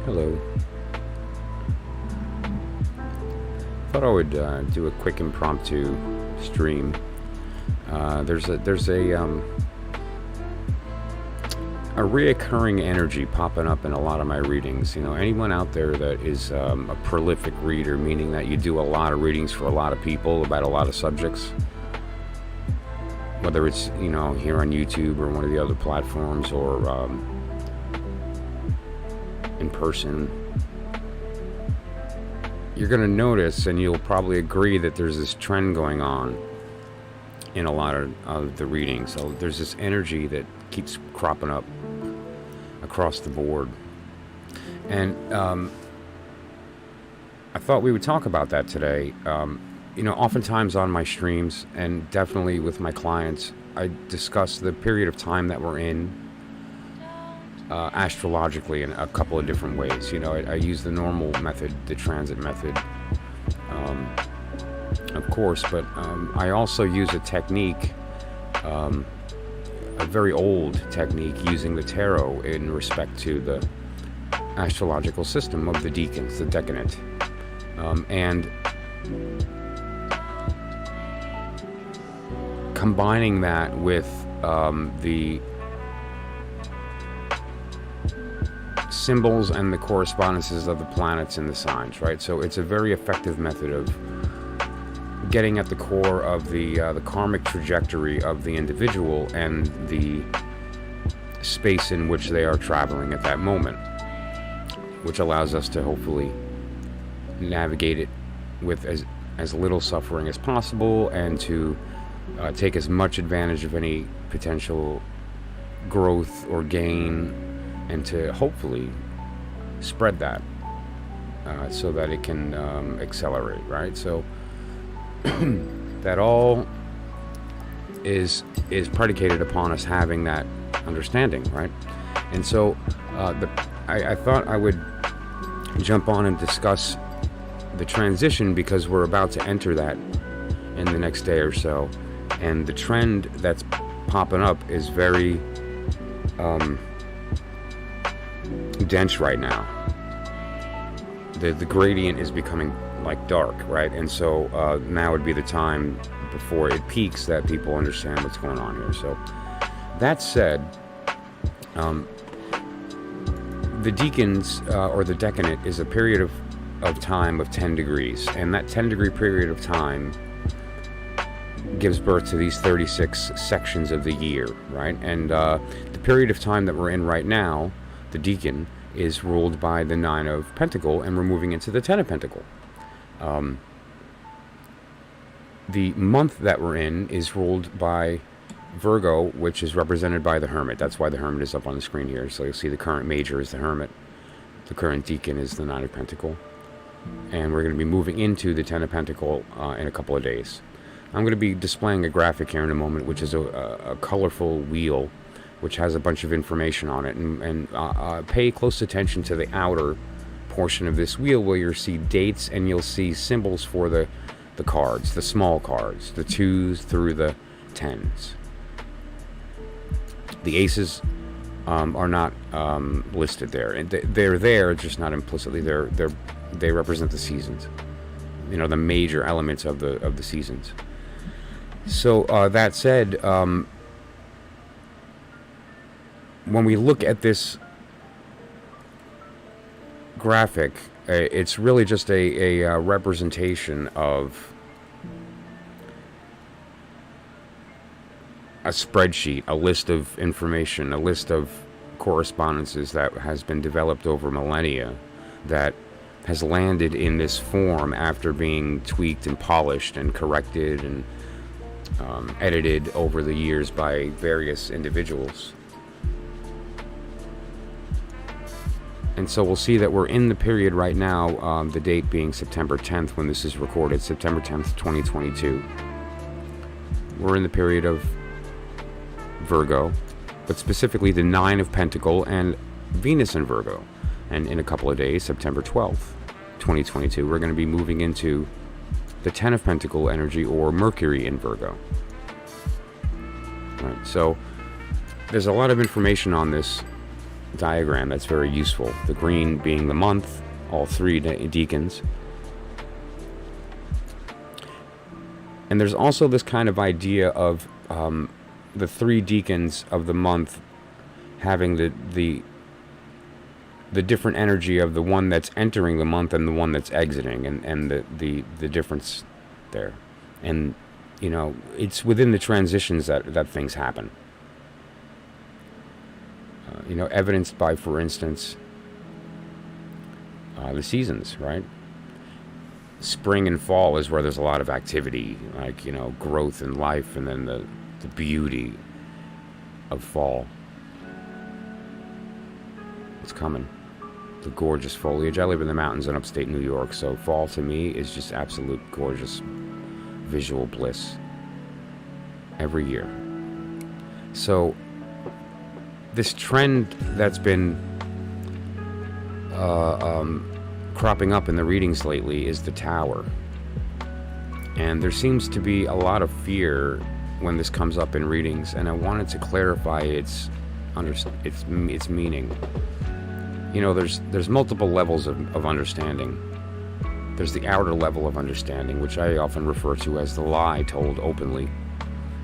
Hello. Thought I would do a quick impromptu stream. There's a reoccurring energy popping up in a lot of my readings. You know, anyone out there that is a prolific reader, meaning that you do a lot of readings for a lot of people about a lot of subjects, whether it's, you know, here on YouTube or one of the other platforms or in person, you're going to notice, and you'll probably agree, that there's this trend going on in a lot of the readings. So there's this energy that keeps cropping up across the board. And I thought we would talk about that today. You know, oftentimes on my streams, and definitely with my clients, I discuss the period of time that we're in astrologically in a couple of different ways. You know, I use the normal method, the transit method, of course, but I also use a technique, a very old technique, using the tarot in respect to the astrological system of the Deacons, the Decadent. And combining that with the symbols and the correspondences of the planets and the signs, right? So it's a very effective method of getting at the core of the karmic trajectory of the individual and the space in which they are traveling at that moment, which allows us to hopefully navigate it with as little suffering as possible, and to take as much advantage of any potential growth or gain, and to hopefully spread that so that it can accelerate, right? So that all is predicated upon us having that understanding, right? And so I thought I would jump on and discuss the transition, because we're about to enter that in the next day or so, and the trend that's popping up is very dense right now. The gradient is becoming like dark, right? And so now would be the time before it peaks that people understand what's going on here. So that said, the Deacons or the Decadent is a period of time of 10 degrees, and that 10 degree period of time gives birth to these 36 sections of the year, right? And the period of time that we're in right now, the Deacon, is ruled by the 9 of Pentacle, and we're moving into the 10 of Pentacle. The month that we're in is ruled by Virgo, which is represented by the Hermit. That's why the Hermit is up on the screen here. So you'll see the current major is the Hermit. The current Deacon is the 9 of Pentacle. And we're going to be moving into the 10 of Pentacle in a couple of days. I'm going to be displaying a graphic here in a moment, which is a colorful wheel, which has a bunch of information on it. And pay close attention to the outer portion of this wheel, where you'll see dates and you'll see symbols for the cards, the small cards, the 2s through the 10s. The aces are not listed there, and they're there, just not implicitly. They represent the seasons, you know, the major elements of the seasons. So that said, when we look at this graphic, it's really just a representation of a spreadsheet, a list of information, a list of correspondences that has been developed over millennia, that has landed in this form after being tweaked and polished and corrected and edited over the years by various individuals. And so we'll see that we're in the period right now, the date being September 10th when this is recorded, September 10th, 2022. We're in the period of Virgo, but specifically the 9 of Pentacle and Venus in Virgo. And in a couple of days, September 12th, 2022, we're going to be moving into the 10 of Pentacle energy, or Mercury in Virgo. Right, so there's a lot of information on this diagram that's very useful. The green being the month, all three deacons. And there's also this kind of idea of the three deacons of the month having the different energy of the one that's entering the month and the one that's exiting, and the difference there. And, you know, it's within the transitions that things happen. You know, evidenced by, for instance, the seasons, right? Spring and fall is where there's a lot of activity, like, you know, growth in life, and then the beauty of fall. It's coming. The gorgeous foliage. I live in the mountains in upstate New York, so fall to me is just absolute gorgeous visual bliss every year. So this trend that's been cropping up in the readings lately is the Tower. And there seems to be a lot of fear when this comes up in readings, and I wanted to clarify its meaning. You know, there's multiple levels of understanding. There's the outer level of understanding, which I often refer to as the lie told openly.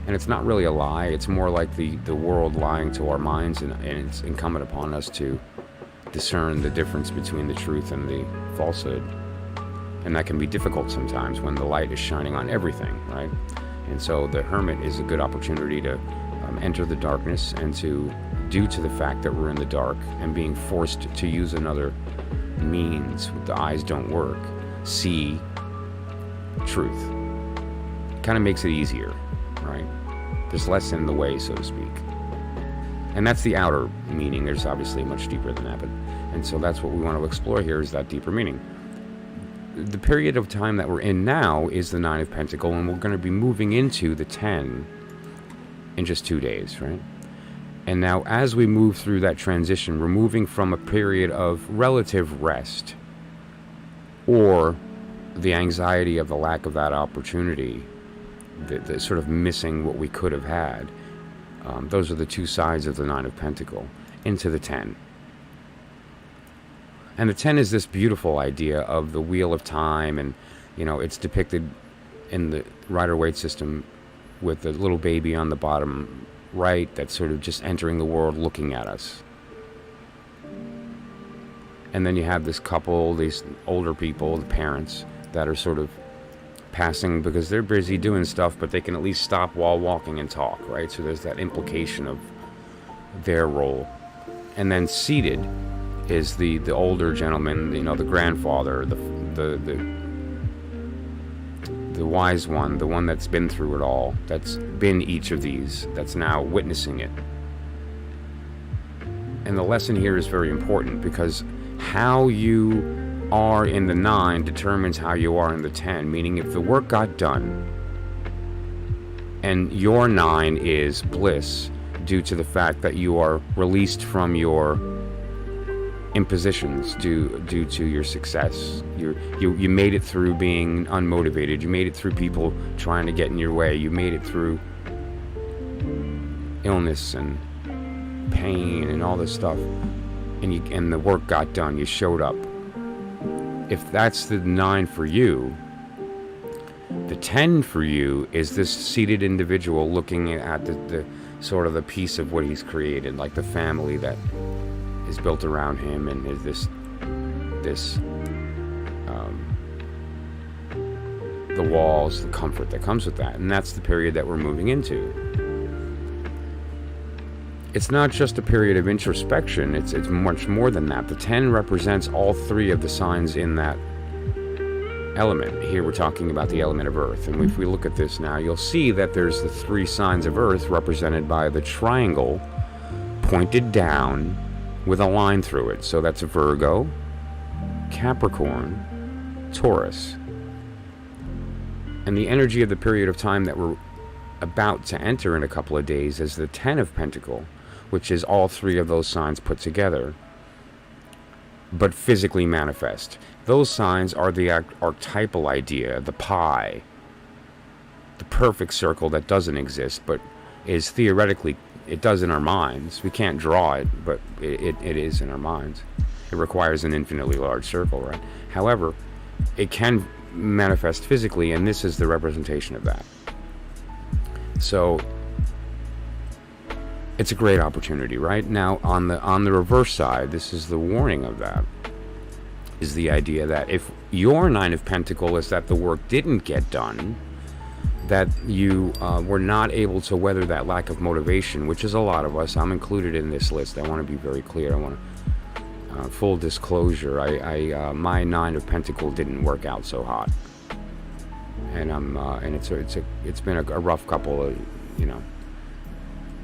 And it's not really a lie, it's more like the world lying to our minds, and it's incumbent upon us to discern the difference between the truth and the falsehood. And that can be difficult sometimes when the light is shining on everything, right? And so the hermit is a good opportunity to enter the darkness, and to, due to the fact that we're in the dark and being forced to use another means, the eyes don't work, see truth. Kind of makes it easier, right? There's less in the way, so to speak. And that's the outer meaning. There's obviously much deeper than that, and so that's what we want to explore here, is that deeper meaning. The period of time that we're in now is the 9 of Pentacles, and we're going to be moving into the 10 in just 2 days, right? And now as we move through that transition, we're moving from a period of relative rest, or the anxiety of the lack of that opportunity, the sort of missing what we could have had. Those are the two sides of the 9 of Pentacles, into the 10. And the 10 is this beautiful idea of the wheel of time, and, you know, it's depicted in the Rider-Waite system with the little baby on the bottom right that's sort of just entering the world looking at us. And then you have this couple, these older people, the parents, that are sort of passing because they're busy doing stuff, but they can at least stop while walking and talk, right? So there's that implication of their role. And then seated is the older gentleman, you know, the grandfather, the wise one, the one that's been through it all, that's been each of these, that's now witnessing it. And the lesson here is very important, because how you are in the 9 determines how you are in the 10, meaning if the work got done and your 9 is bliss due to the fact that you are released from your impositions due to your success. You made it through being unmotivated. You made it through people trying to get in your way. You made it through illness and pain and all this stuff, and the work got done. You showed up. If that's the 9 for you, the 10 for you is this seated individual looking at the sort of the piece of what he's created, like the family that is built around him, and is this the walls, the comfort that comes with that. And that's the period that we're moving into. It's not just a period of introspection, it's much more than that. The 10 represents all 3 of the signs in that element. Here we're talking about the element of earth, and if we look at this now, you'll see that there's the 3 signs of earth represented by the triangle pointed down with a line through it. So that's Virgo, Capricorn, Taurus. And the energy of the period of time that we're about to enter in a couple of days is the 10 of Pentacles, which is all 3 of those signs put together, but physically manifest. Those signs are the archetypal idea, the pie, the perfect circle that doesn't exist, but is theoretically it does in our minds. We can't draw it, but it is in our minds. It requires an infinitely large circle, right? However, it can manifest physically, and this is the representation of that. So it's a great opportunity, right? Now, on the reverse side, this is the warning of that, is the idea that if your Nine of Pentacles is that the work didn't get done, that you were not able to weather that lack of motivation, which is a lot of us. I'm included in this list. I want to be very clear. I want to full disclosure. My Nine of Pentacles didn't work out so hot, and it's been a rough couple of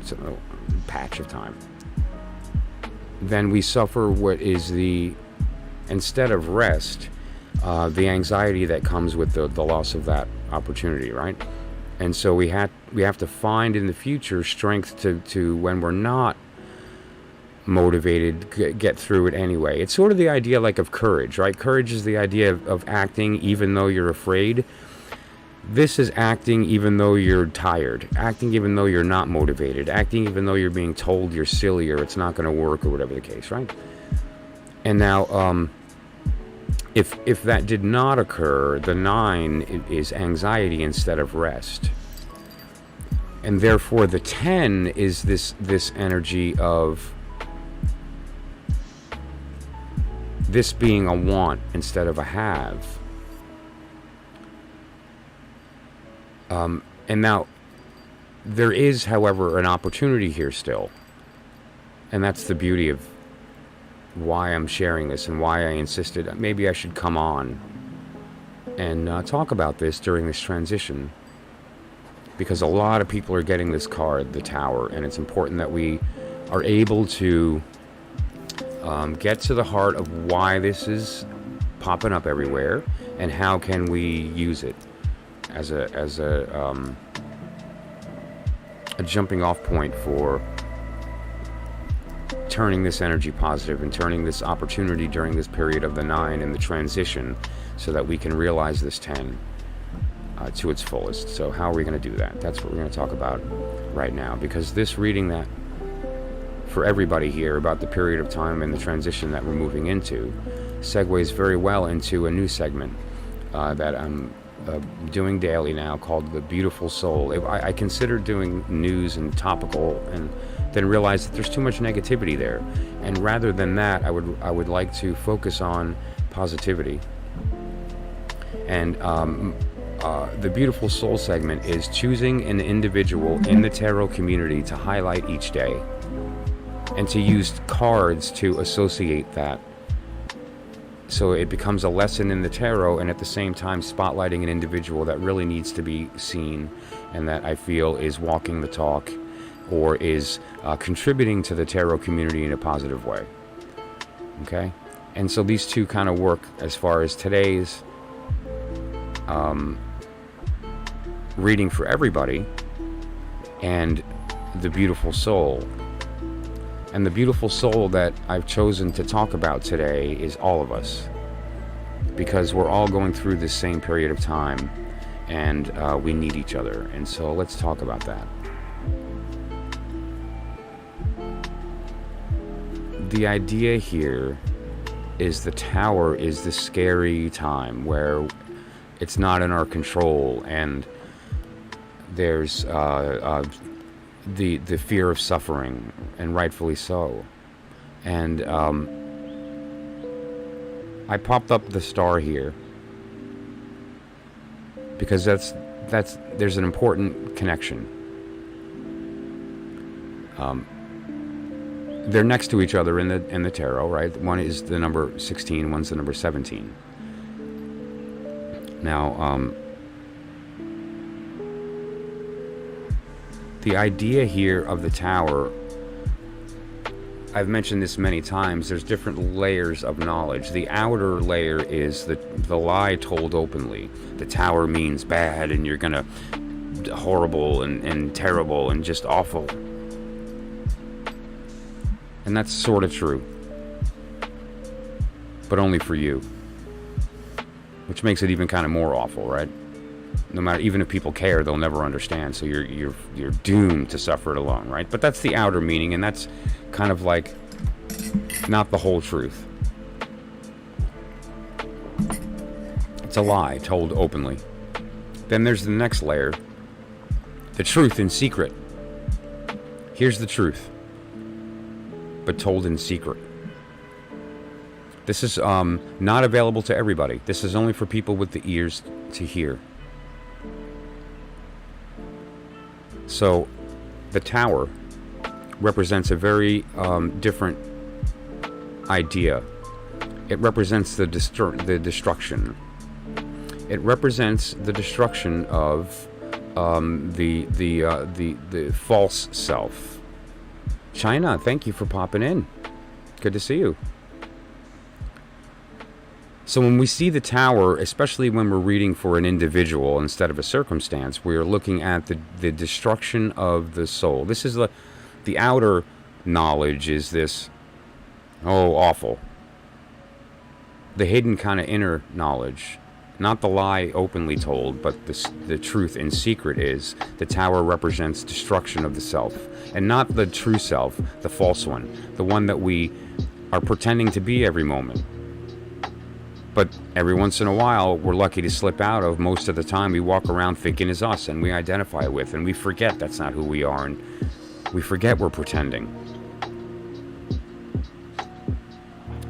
it's a patch of time. Then we suffer what is instead of rest, the anxiety that comes with the loss of that opportunity, right? And so we have to find in the future strength to when we're not motivated, get through it anyway. It's sort of the idea like of courage, right? Courage is the idea of acting even though you're afraid. This is acting even though you're tired, acting even though you're not motivated, acting even though you're being told you're silly or it's not going to work or whatever the case, right? And now, if that did not occur, the 9 is anxiety instead of rest. And therefore the 10 is this energy of this being a want instead of a have. And now, there is, however, an opportunity here still. And that's the beauty of why I'm sharing this and why I insisted maybe I should come on and talk about this during this transition. Because a lot of people are getting this card, the Tower, and it's important that we are able to get to the heart of why this is popping up everywhere and how can we use it as a jumping off point for turning this energy positive and turning this opportunity during this period of the 9 and the transition so that we can realize this 10 to its fullest. So how are we going to do that? That's what we're going to talk about right now, because this reading that for everybody here about the period of time and the transition that we're moving into segues very well into a new segment that I'm doing daily now called The Beautiful Soul. I considered doing news and topical, and then realized that there's too much negativity there. And rather than that, I would like to focus on positivity. And the Beautiful Soul segment is choosing an individual in the tarot community to highlight each day, and to use cards to associate that. So it becomes a lesson in the tarot, and at the same time spotlighting an individual that really needs to be seen and that I feel is walking the talk or is contributing to the tarot community in a positive way. Okay? And so these two kind of work as far as today's reading for everybody and the Beautiful Soul. And the Beautiful Soul that I've chosen to talk about today is all of us, because we're all going through this same period of time, and we need each other. And so let's talk about that. The idea here is the Tower is the scary time where it's not in our control, and there's the fear of suffering, and rightfully so. And I popped up the star here because there's an important connection. They're next to each other in the tarot, right? One is the number 16, one's the number 17. Now, the idea here of the Tower, I've mentioned this many times, there's different layers of knowledge. The outer layer is the lie told openly. The Tower means bad, and you're gonna horrible and terrible and just awful. And that's sort of true, but only for you, which makes it even kind of more awful, right? No matter, even if people care, they'll never understand. So you're doomed to suffer it alone, right? But that's the outer meaning, and that's kind of like not the whole truth. It's a lie told openly. Then there's the next layer, the truth in secret. Here's the truth, but told in secret. This is not available to everybody. This is only for people with the ears to hear. So the tower represents a very different idea. It represents the destruction. It represents the destruction of the false self. China, thank you for popping in. Good to see you. So when we see the tower, especially when we're reading for an individual instead of a circumstance, we're looking at the destruction of the soul. This is the outer knowledge is this, oh, awful. The hidden kind of inner knowledge, not the lie openly told, but the truth in secret is the tower represents destruction of the self, and not the true self, the false one, the one that we are pretending to be every moment. But every once in a while, we're lucky to slip out of. Most of the time, we walk around thinking is us, and we identify with, and we forget that's not who we are, and we forget we're pretending.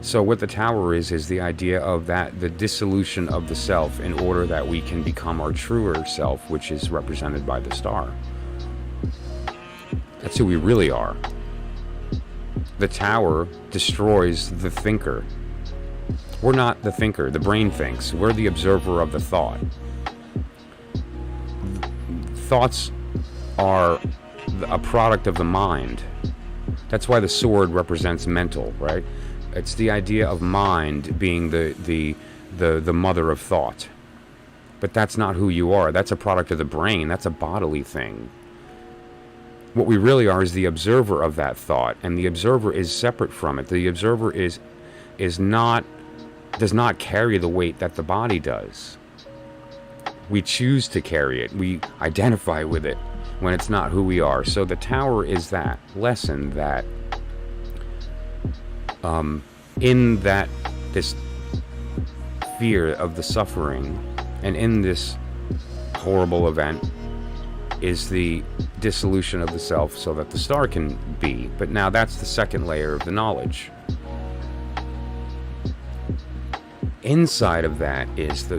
So what the tower is the idea of that, the dissolution of the self in order that we can become our truer self, which is represented by the star. That's who we really are. The tower destroys the thinker. We're not the thinker. The brain thinks. We're the observer of the thought. Thoughts are a product of the mind. That's why the sword represents mental, right? It's the idea of mind being the mother of thought. But that's not who you are. That's a product of the brain. That's a bodily thing. What we really are is the observer of that thought, and the observer is separate from it. The observer does not carry the weight that the body does. We choose to carry it. We identify with it when it's not who we are. So the tower is that lesson that in that this fear of the suffering and in this horrible event is the dissolution of the self so that the star can be. But now that's the second layer of the knowledge. Inside of that is the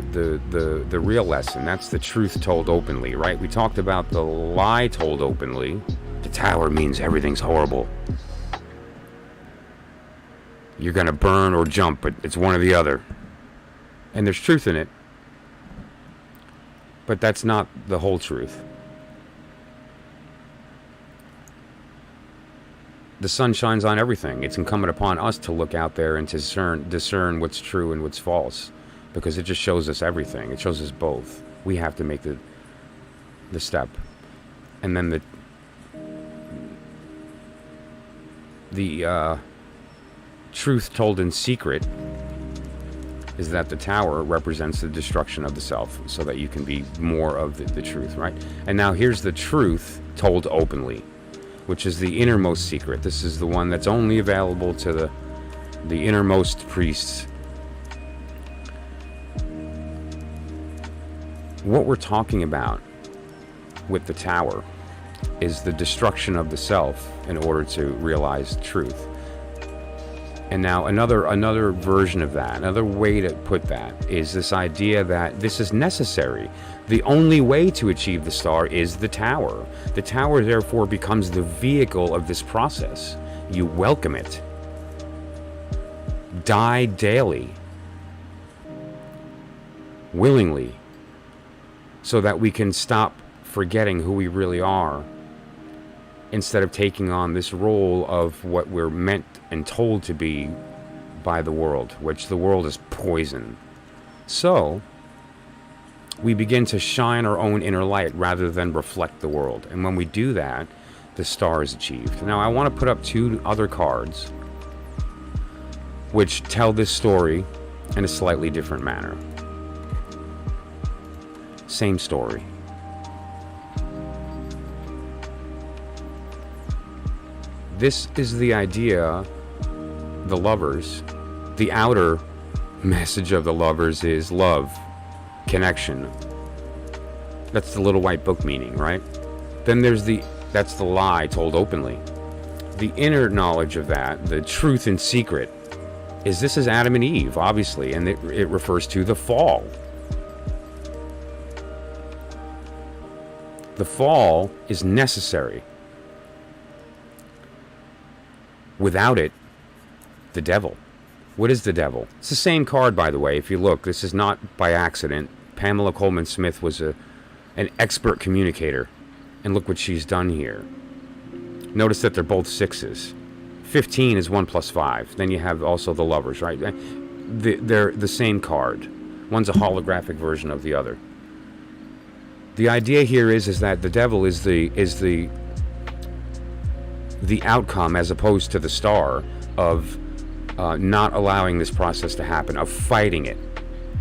real lesson. That's the truth told openly, right? We talked about the lie told openly. The tower means everything's horrible. You're going to burn or jump, but it's one or the other. And there's truth in it. But that's not the whole truth. The sun shines on everything. It's incumbent upon us to look out there and to discern what's true and what's false, because it just shows us everything. It shows us both. We have to make the step. And then the truth told in secret is that the tower represents the destruction of the self so that you can be more of the truth, right? And now here's the truth told openly, which is the innermost secret. This is the one that's only available to the innermost priests. What we're talking about with the tower is the destruction of the self in order to realize truth. And now another version of that, another way to put that, is this idea that this is necessary. The only way to achieve the star is the tower. The tower, therefore, becomes the vehicle of this process. You welcome it. Die daily. Willingly. So that we can stop forgetting who we really are, instead of taking on this role of what we're meant and told to be by the world, which the world is poison. So we begin to shine our own inner light rather than reflect the world. And when we do that, the star is achieved. Now I want to put up two other cards which tell this story in a slightly different manner. Same story. This is the idea, the lovers. The outer message of the lovers is love, connection. That's the little white book meaning, right? Then there's that's the lie told openly. The inner knowledge of that, the truth in secret, this is Adam and Eve, obviously, and it refers to the fall. The fall is necessary. Without it, the devil. What is the devil? It's the same card, by the way. If you look, this is not by accident. Pamela Coleman Smith was an expert communicator. And look what she's done here. Notice that they're both sixes. 15 is 1 plus 5. Then you have also the lovers, right? They're the same card. One's a holographic version of the other. The idea here is that the devil is the outcome, as opposed to the star, of not allowing this process to happen, of fighting it.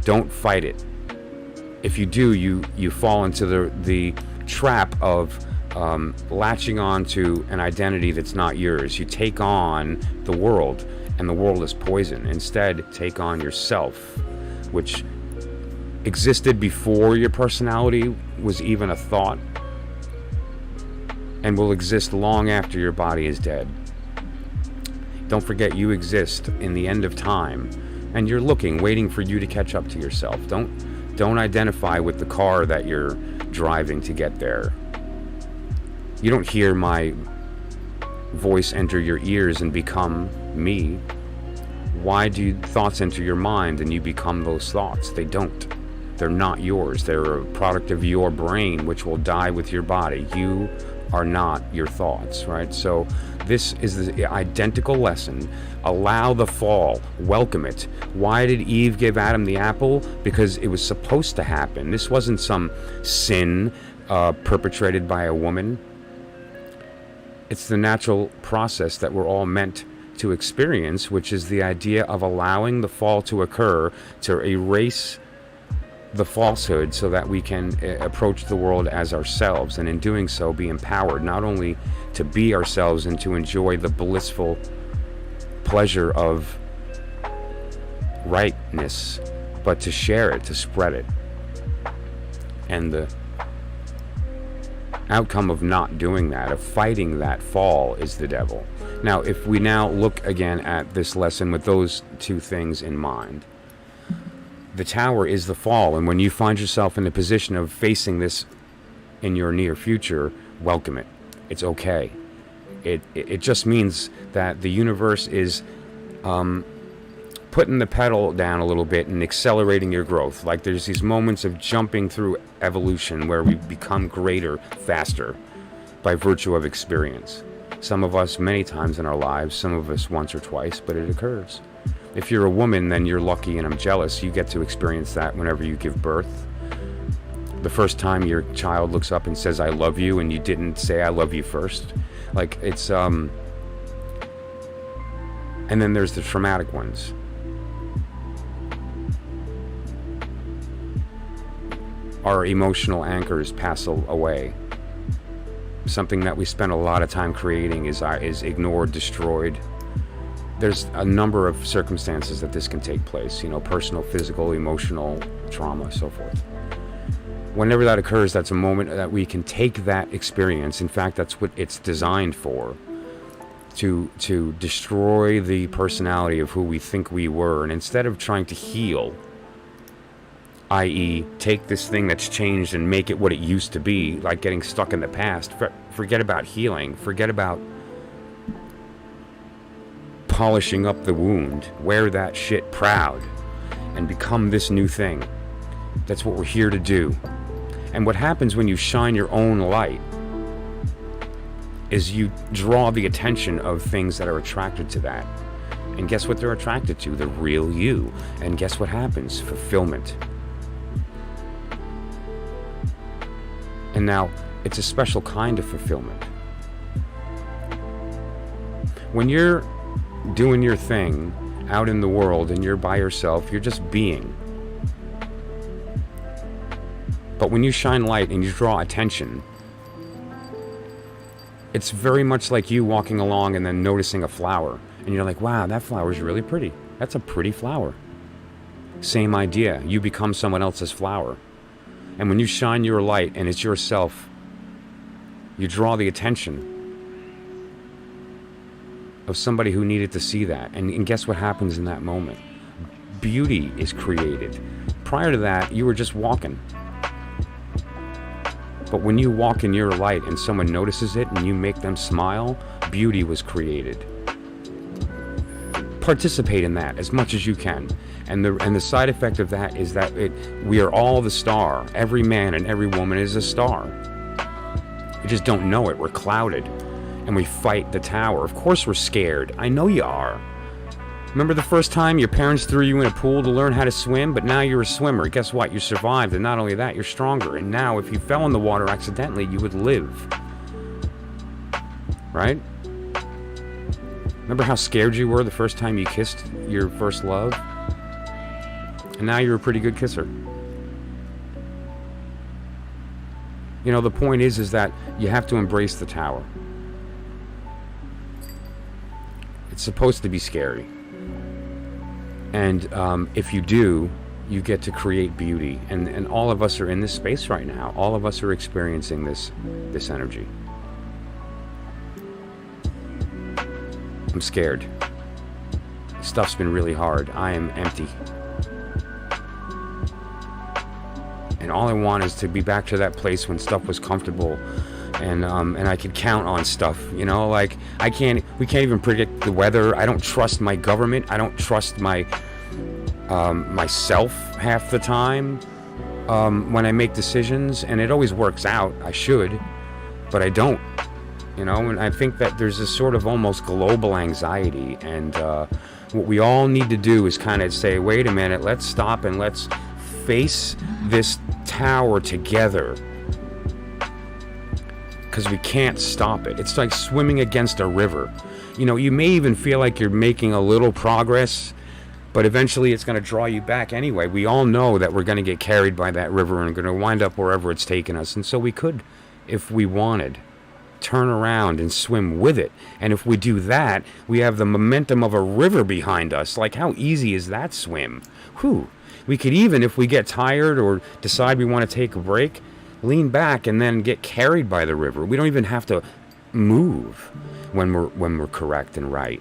Don't fight it. If you do, you fall into the trap of latching on to an identity that's not yours. You take on the world, and the world is poison. Instead, take on yourself, which existed before your personality was even a thought, and will exist long after your body is dead. Don't forget, you exist in the end of time, and you're waiting for you to catch up to yourself. Don't identify with the car that you're driving to get there. You don't hear my voice enter your ears and become me. Why do thoughts enter your mind and you become those thoughts? They don't. They're not yours. They're a product of your brain, which will die with your body. You are not your thoughts, right? So this is the identical lesson. Allow the fall. Welcome it. Why did Eve give Adam the apple? Because it was supposed to happen. This wasn't some sin perpetrated by a woman. It's the natural process that we're all meant to experience, which is the idea of allowing the fall to occur, to erase the falsehood so that we can approach the world as ourselves, and in doing so be empowered not only to be ourselves and to enjoy the blissful pleasure of rightness, but to share it, to spread it. And the outcome of not doing that, of fighting that fall, is the devil. Now, if we now look again at this lesson with those two things in mind, the tower is the fall, and when you find yourself in the position of facing this in your near future, welcome it. It's okay. It just means that the universe is putting the pedal down a little bit and accelerating your growth. Like there's these moments of jumping through evolution where we become greater, faster, by virtue of experience. Some of us many times in our lives, some of us once or twice, but it occurs. If you're a woman, then you're lucky, and I'm jealous. You get to experience that whenever you give birth. The first time your child looks up and says, I love you, and you didn't say I love you first. Like, it's, and then there's the traumatic ones. Our emotional anchors pass away. Something that we spend a lot of time creating is ignored, destroyed. There's a number of circumstances that this can take place, personal, physical, emotional trauma, so forth. Whenever that occurs, that's a moment that we can take that experience. In fact, that's what it's designed for, to destroy the personality of who we think we were. And instead of trying to heal, i.e. take this thing that's changed and make it what it used to be, like getting stuck in the past, forget about healing, forget about polishing up the wound. Wear that shit proud and become this new thing. That's what we're here to do. And what happens when you shine your own light is you draw the attention of things that are attracted to that. And guess what they're attracted to? The real you. And guess what happens? Fulfillment. And now, it's a special kind of fulfillment. When you're doing your thing out in the world and you're by yourself, you're just being. But when you shine light and you draw attention, it's very much like you walking along and then noticing a flower. And you're like, wow, that flower is really pretty. That's a pretty flower. Same idea. You become someone else's flower. And when you shine your light and it's yourself, you draw the attention of somebody who needed to see that. And guess what happens in that moment? Beauty is created. Prior to that, you were just walking. But when you walk in your light and someone notices it and you make them smile, beauty was created. Participate in that as much as you can. And the side effect of that is that we are all the star. Every man and every woman is a star. We just don't know it. We're clouded. And we fight the tower. Of course we're scared. I know you are. Remember the first time your parents threw you in a pool to learn how to swim, but now you're a swimmer. Guess what? You survived, and not only that, you're stronger. And now if you fell in the water accidentally, you would live. Right? Remember how scared you were the first time you kissed your first love? And now you're a pretty good kisser. You know, the point is that you have to embrace the tower. It's supposed to be scary. And if you do, you get to create beauty. And all of us are in this space right now. All of us are experiencing this energy. I'm scared. Stuff's been really hard. I am empty. And all I want is to be back to that place when stuff was comfortable, and I could count on stuff. You know, like we can't even predict the weather. I don't trust my government. I don't trust myself half the time when I make decisions, and it always works out. I should, but I don't. You know, and I think that there's this sort of almost global anxiety, and what we all need to do is kind of say, wait a minute, let's stop and let's face this tower together, because we can't stop it. It's like swimming against a river. You know, you may even feel like you're making a little progress, but eventually it's going to draw you back anyway. We all know that we're going to get carried by that river and going to wind up wherever it's taking us. And so we could, if we wanted, turn around and swim with it. And if we do that, we have the momentum of a river behind us. Like, how easy is that swim? Whew. We could even, if we get tired or decide we want to take a break, lean back and then get carried by the river. We don't even have to move when we're correct and right.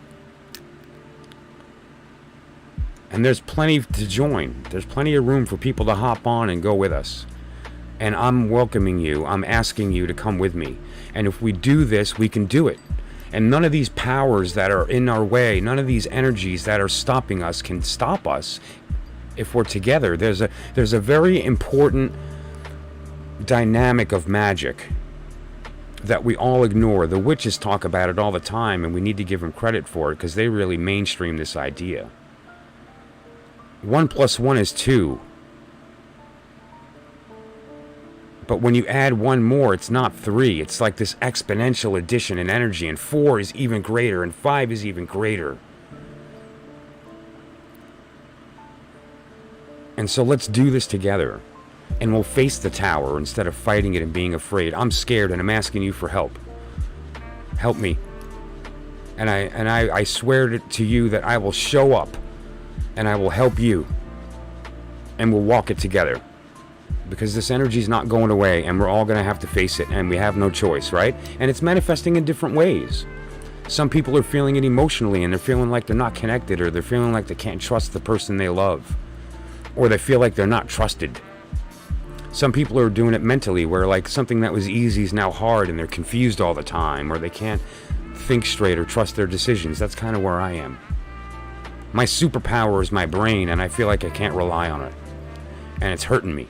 And there's plenty to join. There's plenty of room for people to hop on and go with us. And I'm welcoming you. I'm asking you to come with me. And if we do this, we can do it. And none of these powers that are in our way, none of these energies that are stopping us can stop us if we're together. There's a very important dynamic of magic that we all ignore. The witches talk about it all the time, and we need to give them credit for it because they really mainstream this idea. 1 + 1 is 2. But when you add one more, it's not 3. It's like this exponential addition in energy, and 4 is even greater, and 5 is even greater. And so let's do this together, and we'll face the tower instead of fighting it and being afraid. I'm scared, and I'm asking you for help. Help me. And I swear to you that I will show up, and I will help you, and we'll walk it together. Because this energy is not going away, and we're all going to have to face it, and we have no choice, right? And it's manifesting in different ways. Some people are feeling it emotionally, and they're feeling like they're not connected, or they're feeling like they can't trust the person they love, or they feel like they're not trusted. Some people are doing it mentally, where like something that was easy is now hard, and they're confused all the time, or they can't think straight or trust their decisions. That's kind of where I am. My superpower is my brain, and I feel like I can't rely on it, and it's hurting me.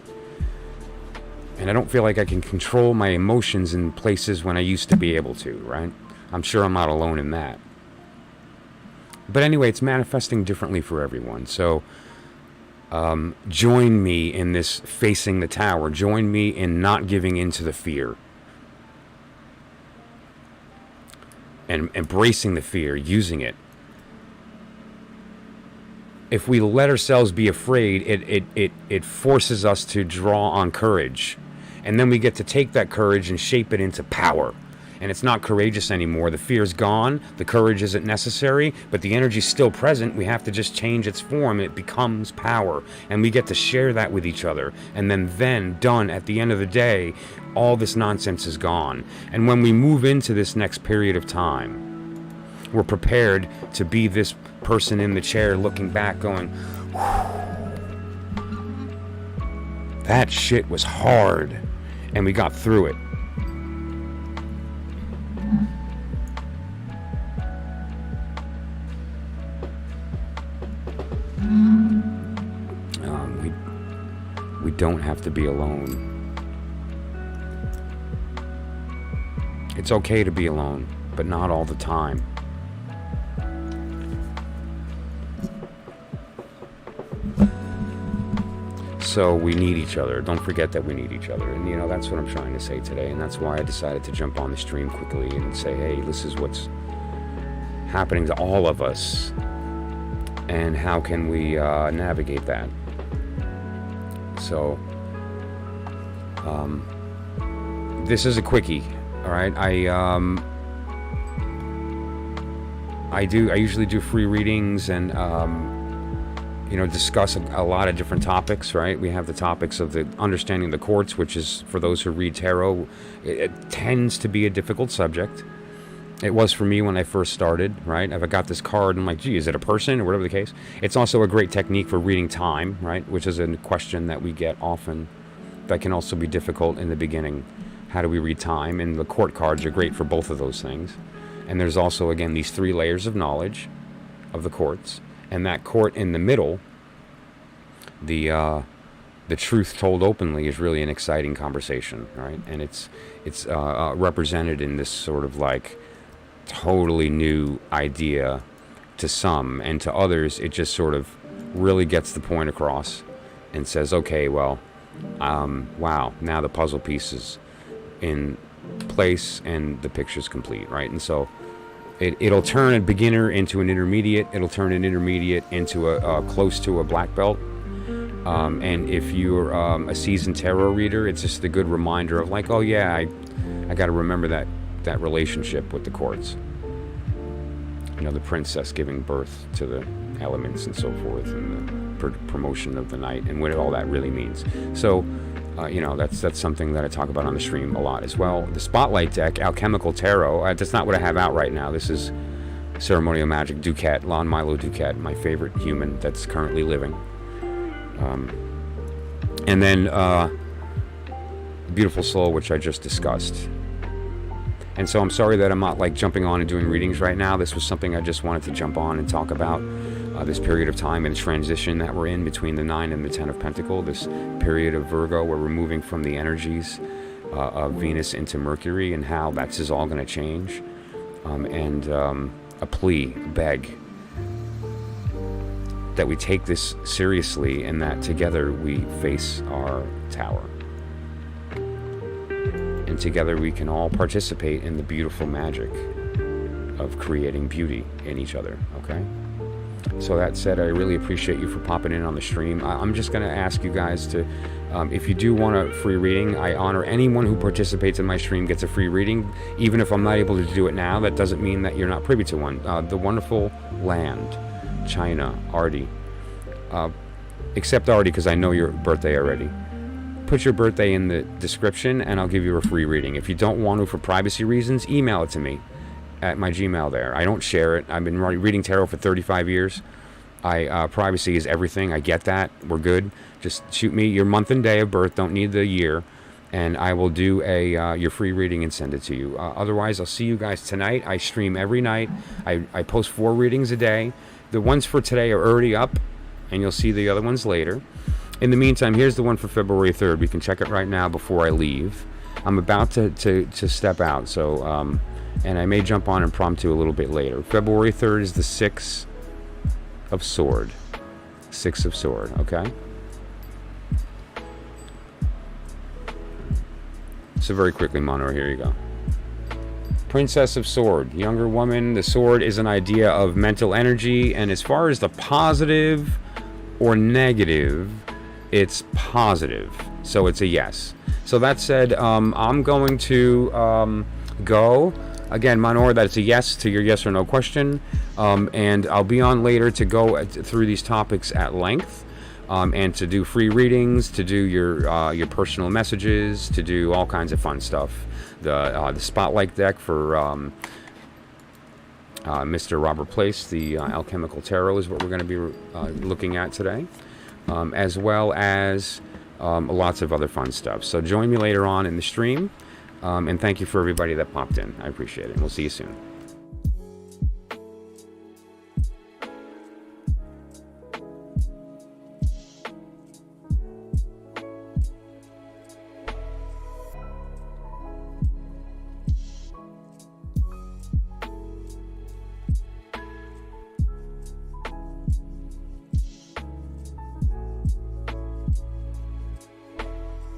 And I don't feel like I can control my emotions in places when I used to be able to, right? I'm sure I'm not alone in that. But anyway, it's manifesting differently for everyone. So join me in this facing the tower. Join me in not giving in to the fear. And embracing the fear, using it. if we let ourselves be afraid, it forces us to draw on courage. And then we get to take that courage and shape it into power. And it's not courageous anymore. The fear's gone. The courage isn't necessary, but the energy's still present. We have to just change its form. It becomes power. And we get to share that with each other. And then done, at the end of the day, all this nonsense is gone. And when we move into this next period of time, we're prepared to be this person in the chair looking back going, that shit was hard. And we got through it. We don't have to be alone. It's okay to be alone, but not all the time. So we need each other. Don't forget that we need each other. And, that's what I'm trying to say today. And that's why I decided to jump on the stream quickly and say, hey, this is what's happening to all of us. And how can we navigate that? So, this is a quickie. All right. I usually do free readings and, discuss a lot of different topics, right? We have the topics of the understanding the quartz, which is, for those who read tarot, it tends to be a difficult subject. It was for me when I first started, right? If I got this card, I'm like, gee, is it a person or whatever the case? It's also a great technique for reading time, right? Which is a question that we get often that can also be difficult in the beginning. How do we read time? And the court cards are great for both of those things. And there's also, again, these 3 layers of knowledge of the quartz. And that court in the middle, the truth told openly, is really an exciting conversation, right? And it's represented in this sort of like totally new idea to some, and to others it just sort of really gets the point across and says, okay, well, wow, now the puzzle piece is in place and the picture's complete, right? And so it'll turn a beginner into an intermediate. It'll turn an intermediate into a close to a black belt. And if you're a seasoned tarot reader, it's just a good reminder of like, oh yeah, I got to remember that relationship with the quartz. The princess giving birth to the elements and so forth, and the promotion of the night, and what all that really means. So, that's something that I talk about on the stream a lot as well. The Spotlight deck, Alchemical Tarot, that's not what I have out right now. This is Ceremonial Magic Duquette, Lon Milo Duquette, my favorite human that's currently living. And then Beautiful Soul, which I just discussed. And so I'm sorry that I'm not like jumping on and doing readings right now. This was something I just wanted to jump on and talk about, this period of time and transition that we're in between the 9 and the 10 of Pentacle, this period of Virgo where we're moving from the energies of Venus into Mercury, and how that's is all going to change. And a plea, a beg, that we take this seriously and that together we face our tower. And together we can all participate in the beautiful magic of creating beauty in each other, okay? So that said, I really appreciate you for popping in on the stream. I'm just going to ask you guys to, if you do want a free reading, I honor anyone who participates in my stream gets a free reading. Even if I'm not able to do it now, that doesn't mean that you're not privy to one. The wonderful land, China, Artie. Except Artie, because I know your birthday already. Put your birthday in the description and I'll give you a free reading. If you don't want to for privacy reasons, email it to me at my Gmail there. I don't share it. I've been reading tarot for 35 years. Privacy is everything. I get that. We're good. Just shoot me your month and day of birth. Don't need the year. And I will do your free reading and send it to you. Otherwise, I'll see you guys tonight. I stream every night. I post 4 readings a day. The ones for today are already up, and you'll see the other ones later. In the meantime, here's the one for February 3rd. We can check it right now before I leave. I'm about to step out, so and I may jump on impromptu a little bit later. February 3rd is the 6 of Sword. 6 of Sword, okay? So very quickly, Monroe, here you go. Princess of Sword, younger woman. The sword is an idea of mental energy, and as far as the positive or negative, it's positive. So it's a yes. So that said, I'm going to go. Again, Manor, that's a yes to your yes or no question. And I'll be on later to go through these topics at length. And to do free readings, to do your personal messages, to do all kinds of fun stuff. The spotlight deck for Mr. Robert Place, the Alchemical Tarot, is what we're going to be looking at today, as well as lots of other fun stuff. So join me later on in the stream, and thank you for everybody that popped in. I appreciate it, and we'll see you soon.